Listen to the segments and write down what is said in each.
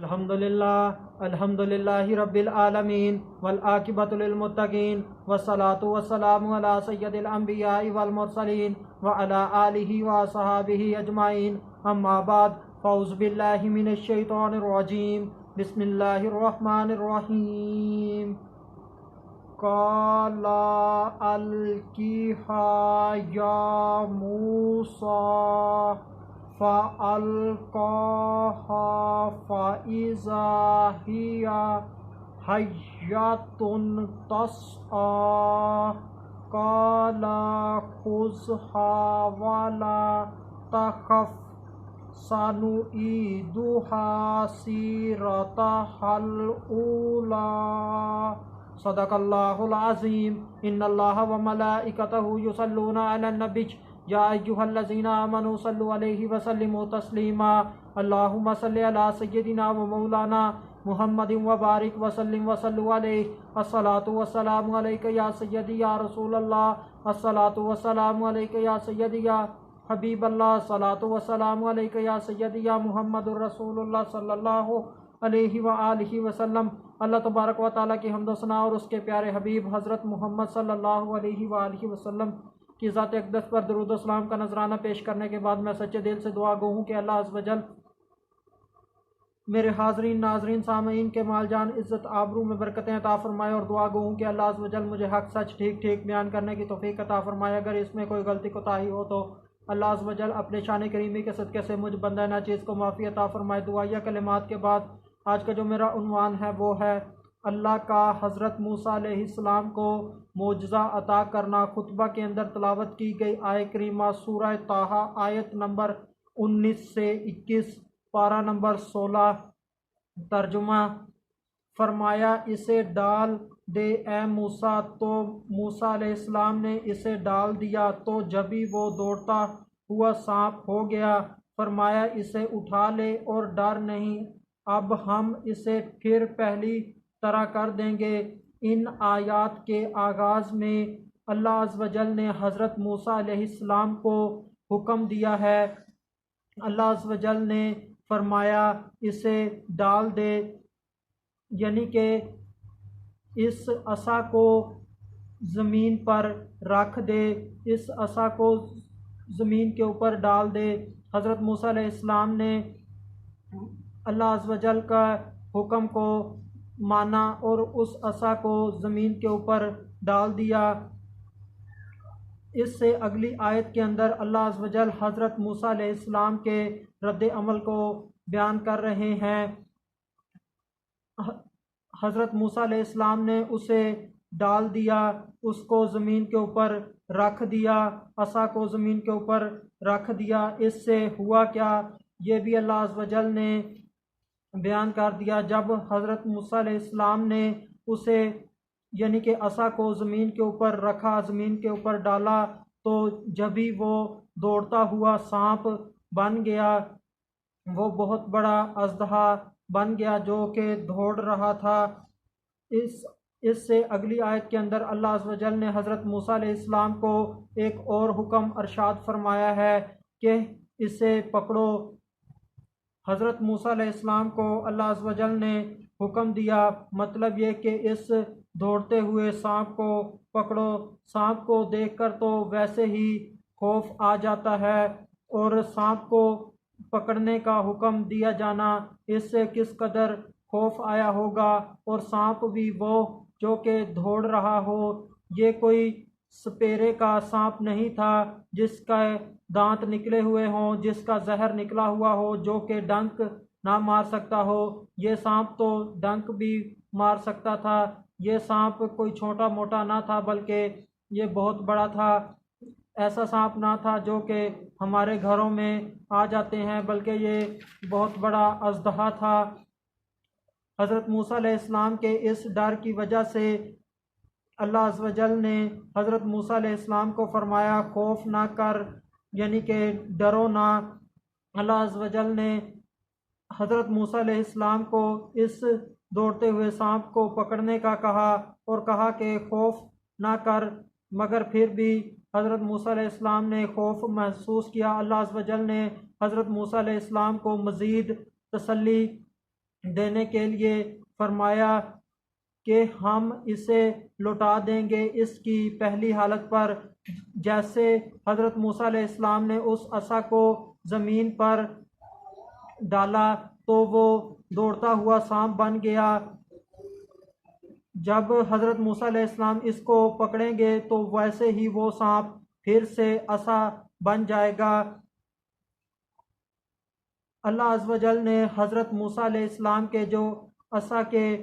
अल्हम्दुलिल्लाहि रब्बिल आलमीन वल आकिबतु लिल मुत्तकीन वस्सलातु वस्सलामु अला सय्यदिल अंबियाइ वल मुरसलीन व अला आलिहि व असहाबिहि अजमाइन अम्मा बाद फ़ौज़ु बिल्लाहि मिनश शैतानिर रजीम बिस्मिल्लाहिर रहमानिर रहीम क़ाला अलकिहा या मूसा फ़अल्क़ाहा फ़इज़ा हिया हय्यतुन तस्आ क़ाला ख़ुज़हा वला तख़फ़ सनुईदुहा सीरतहल ऊला सदक़ल्लाहुल अज़ीम। इन्नल्लाहा व मलाइकतहु युसल्लूना अलन नबी या अय्युहल्लज़ीना आमनू सल्लु अलैहि व सल्लिमू तस्लीमा। अल्लाहुम्मा सल्लि अला सय्यिदिना व मौलाना मुहम्मदिन व बारिक व सल्लिम व सल्लु अलैहि। अस्सलातु वस्सलामु अलैका या सय्यदी या रसूलल्लाह। अस्सलातु वस्सलामु अलैका या सय्यदी या हबीबल्लाह। अस्सलातु वस्सलामु अलैका या सय्यदी या मुहम्मदुर रसूलुल्लाह सल्लल्लाहु अलैहि व आलिहि वसल्लम। अल्लाह तबारक व तआला की हम्द व सना और उसके प्यारे हबीब हज़रत मोहम्मद सल्लल्लाहु अलैहि व आलिहि वसल्लम की ज़ात अक़दस पर दुरूद व सलाम का नजराना पेश करने के बाद मैं सच्चे दिल से दुआ गो हूँ कि अल्लाह अज़्ज़ व जल मेरे हाज़रीन नाज़रीन सामईन के माल जान इज़्ज़त आबरू में बरकतें अता फ़रमाए और दुआ गो हूँ कि अल्लाह अज़्ज़ व जल मुझे हक़ सच ठीक ठीक बयान करने की तौफ़ीक़ अता फ़रमाए। अगर इसमें कोई गलती कोताही हो तो अल्लाह अज़्ज़ व जल अपने शान करीमी के सदक़े से मुझ बंदा नाचीज़ को माफ़ी अता फ़रमाए। दुआया कलिमात के बाद आज का जो मेरा उन्वान है वो है अल्लाह का हज़रत मूसा अलैहिस्सलाम को मोजज़ा अता करना। खुतबा के अंदर तलावत की गई आय करीमा सूरह ताहा आयत नंबर 19 से 21 पारा नंबर 16। तर्जुमा फरमाया इसे डाल दे ए मूसा। तो मूसा अलैहिस्सलाम ने इसे डाल दिया तो जभी वो दौड़ता हुआ सांप हो गया। फरमाया इसे उठा ले और डर नहीं, अब हम इसे फिर पहली तरह कर देंगे। इन आयात के आगाज़ में अल्लाह अज़्ज़ व जल ने हज़रत मूसा अलैहिस्सलाम को हुक्म दिया है। अल्लाह अज़्ज़ व जल ने फरमाया इसे डाल दे, यानी कि इस असा को ज़मीन पर रख दे, इस असा को ज़मीन के ऊपर डाल दे। हज़रत मूसा अलैहिस्सलाम ने अल्लाह अज़्ज़ व जल का हुक्म को माना और उस असा को ज़मीन के ऊपर डाल दिया। इससे अगली आयत के अंदर अल्लाह अज़्ज़ व जल हज़रत मूसा अलैहिस्सलाम के रद्द अमल को बयान कर रहे हैं। हज़रत मूसा अलैहिस्सलाम ने उसे डाल दिया, उसको ज़मीन के ऊपर रख दिया, असा को ज़मीन के ऊपर रख दिया। इससे हुआ क्या ये भी अल्लाह अज़्ज़ व जल ने बयान कर दिया। जब हज़रत मूसा अलैहिस्सलाम ने उसे यानी कि असा को ज़मीन के ऊपर रखा, ज़मीन के ऊपर डाला, तो जब भी वो दौड़ता हुआ सांप बन गया, वो बहुत बड़ा अज़दहा बन गया जो कि दौड़ रहा था। इससे अगली आयत के अंदर अल्लाह अज़्ज़ व जल ने हज़रत मूसा अलैहिस्सलाम को एक और हुक्म अरशाद फरमाया है कि इसे पकड़ो। हज़रत मूसा अलैहिस्सलाम को अल्लाह अज़्ज़ व जल ने हुक्म दिया, मतलब ये कि इस दौड़ते हुए सांप को पकड़ो। सांप को देखकर तो वैसे ही खौफ आ जाता है और सांप को पकड़ने का हुक्म दिया जाना, इससे किस कदर खौफ आया होगा। और सांप भी वो जो कि दौड़ रहा हो, ये कोई सपेरे का सांप नहीं था जिसका दांत निकले हुए हों, जिसका जहर निकला हुआ हो, जो कि डंक ना मार सकता हो। ये सांप तो डंक भी मार सकता था। ये सांप कोई छोटा मोटा ना था बल्कि ये बहुत बड़ा था। ऐसा सांप ना था जो कि हमारे घरों में आ जाते हैं, बल्कि ये बहुत बड़ा अज़दहा था। हज़रत मूसा अलैहिस्सलाम के इस डर की वजह से अल्लाह अज़्ज़ व जल ने हज़रत मूसा अलैहिस्सलाम को फरमाया खौफ ना कर, यानी कि डरो ना। अल्लाह अज़्ज़ व जल ने हज़रत मूसा अलैहिस्सलाम को इस दौड़ते हुए सांप को पकड़ने का कहा और कहा कि खौफ ना कर, मगर फिर भी हज़रत मूसा अलैहिस्सलाम ने खौफ महसूस किया। अल्लाह अज़्ज़ व जल ने हज़रत मूसा अलैहिस्सलाम को मज़ीद तसल्ली देने के लिए फरमाया कि हम इसे लौटा देंगे इसकी पहली हालत पर। जैसे हज़रत मूसा अलैहिस्सलाम ने उस असा को ज़मीन पर डाला तो वो दौड़ता हुआ सांप बन गया। जब हज़रत मूसा अलैहिस्सलाम इसको पकड़ेंगे तो वैसे ही वो सांप फिर से असा बन जाएगा। अल्लाह अज़्ज़ व जल ने हज़रत मूसा अलैहिस्सलाम के जो असा के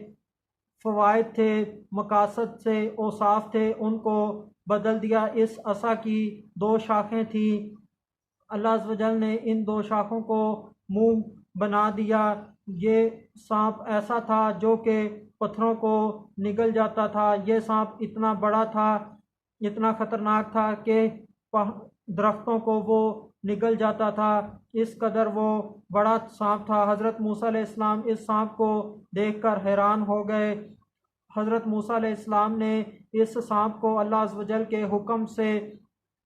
फ़वाइद थे, मकासद से औसाफ थे, उनको बदल दिया। इस असा की दो शाखें थी, अल्लाह अज़्ज़ व जल ने इन दो शाखों को मुंह बना दिया। ये सांप ऐसा था जो कि पत्थरों को निगल जाता था। ये सांप इतना बड़ा था, इतना ख़तरनाक था कि दरख्तों को वो निगल जाता था। इस कदर वो बड़ा सांप था। हज़रत मूसा अलैहिस्सलाम इस सांप को देखकर हैरान हो गए। हज़रत मूसा अलैहिस्सलाम ने इस सांप को अल्लाह अज़्ज़ व जल के हुक्म से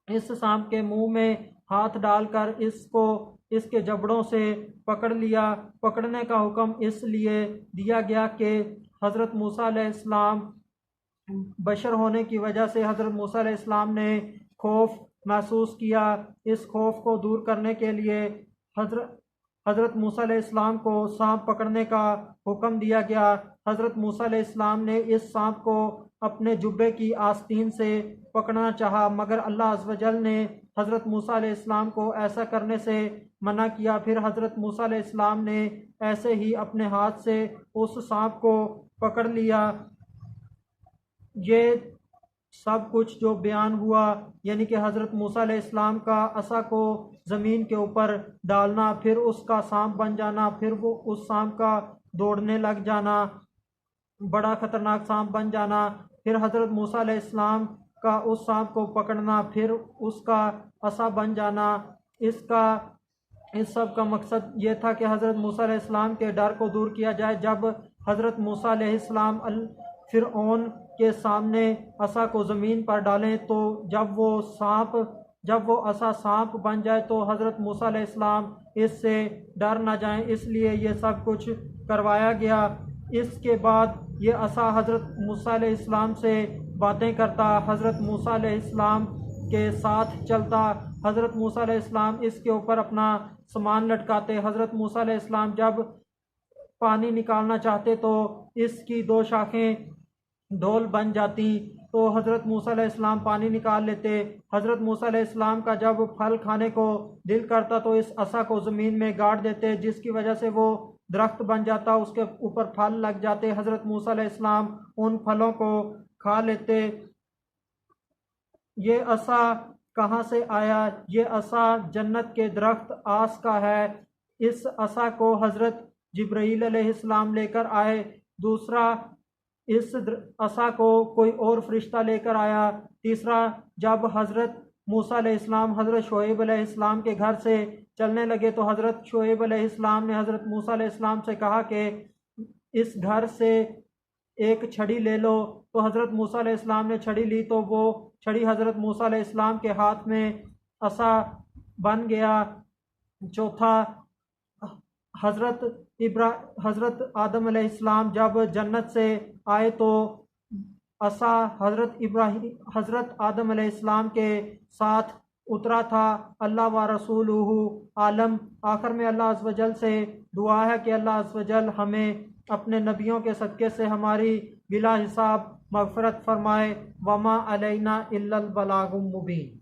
इस सांप के मुंह में हाथ डालकर इसको इसके जबड़ों से पकड़ लिया। पकड़ने का हुक्म इसलिए दिया गया कि हज़रत मूसा अलैहिस्सलाम बशर होने की वजह से हज़रत मूसा अलैहिस्सलाम ने खौफ महसूस किया। इस खौफ को दूर करने के लिए हज़रत मूसा अलैहिस्सलाम को सांप पकड़ने का हुक्म दिया गया। हज़रत मूसा अलैहिस्सलाम ने इस सांप को अपने जुब्बे की आस्तीन से पकड़ना चाहा, मगर अल्लाह अज़्ज़ व जल ने हज़रत मूसा अलैहिस्सलाम को ऐसा करने से मना किया। फिर हज़रत मूसा अलैहिस्सलाम ने ऐसे ही अपने हाथ से उस सांप को पकड़ लिया। ये सब कुछ जो बयान हुआ, यानी कि हज़रत मूसा अलैहिस्सलाम का असा को ज़मीन के ऊपर डालना, फिर उसका सांप बन जाना, फिर वो उस सांप का दौड़ने लग जाना, बड़ा ख़तरनाक सांप बन जाना, फिर हज़रत मूसा अलैहिस्सलाम का उस सांप को पकड़ना, फिर उसका असा बन जाना। इस सब का मकसद ये था कि हज़रत मूसा अलैहिस्सलाम के डर को दूर किया जाए। जब हज़रत मूसा अलैहिस्सलाम फ़िरऔन के सामने असा को ज़मीन पर डालें तो जब वो असा सांप बन जाए तो हज़रत मूसा अलैहिस्सलाम इससे डर ना जाएं, इसलिए ये सब कुछ करवाया गया। इसके बाद ये असा हज़रत मूसा अलैहिस्सलाम से बातें करता, हज़रत मूसा अलैहिस्सलाम के साथ चलता। हज़रत मूसा अलैहिस्सलाम इसके ऊपर अपना सामान लटकाते। हज़रत मूसा अलैहिस्सलाम जब पानी निकालना चाहते तो इसकी दो शाखें ढोल बन जाती, तो हज़रत मूसा अलैहिस्सलाम पानी निकाल लेते। हज़रत मूसा अलैहिस्सलाम का जब फल खाने को दिल करता तो इस असा को ज़मीन में गाड़ देते, जिसकी वजह से वो दरख्त बन जाता, उसके ऊपर फल लग जाते। हज़रत मूसा अलैहिस्सलाम उन फलों को खा लेते। ये असा कहाँ से आया? ये असा जन्नत के दरख्त आस का है। इस असा को हज़रत जिब्राईल अलैहिस्सलाम लेकर आए। दूसरा, इस असा को कोई और फरिश्ता लेकर आया। तीसरा, जब हज़रत मूसा अलैहिस्सलाम हज़रत शुएब अलैहिस्सलाम के घर से चलने लगे तो हज़रत शुएब अलैहिस्सलाम ने हज़रत मूसा अलैहिस्सलाम से कहा कि इस घर से एक छड़ी ले लो। तो हज़रत मूसा अलैहिस्सलाम ने छड़ी ली तो वो छड़ी हज़रत मूसा अलैहिस्सलाम के हाथ में असा बन गया। चौथा, हज़रत आदम अलैहिस्सलाम जब जन्नत से आए तो असा हज़रत आदम अलैहिस्सलाम के साथ उतरा था। अल्लाह व रसूलुहु आलम। आखिर में अल्लाह अज़्ज़ व जल से दुआ है कि अल्लाह अज़्ज़ व जल हमें अपने नबियों के सदक़े से हमारी बिला हिसाब मग़फ़िरत फ़रमाए। वमा अलैना इल्लल बलागुल मुबीन।